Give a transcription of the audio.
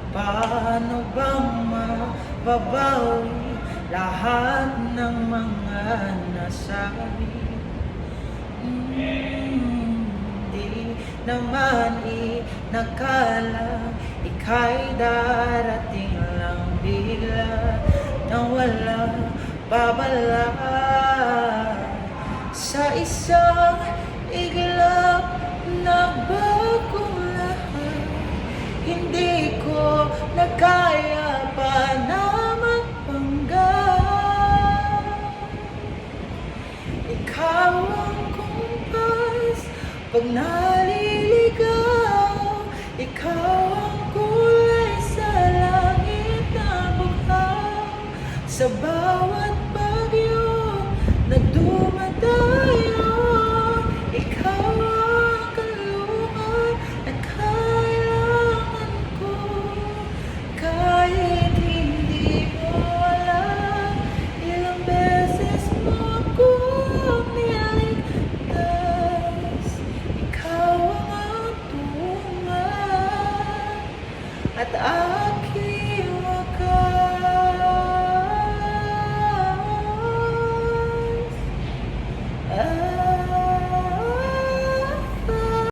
Paano bang mababawi lahat ng mga nasabi? Di naman inakala ika'y darating lang bigla na walang babala. Sa isang iglap nagbagong lahat, hindi ko na kaya pa na magpanggap. Ikaw ang kumpas pag naliligaw, ikaw ang kulay sa langit na bughaw. Sa bawat bagyo na dumadayo, ikaw ang kalooban na kailangan ko. Kahit hindi mo alam, ilang beses mo ako niligtas. Ikaw ang tunay at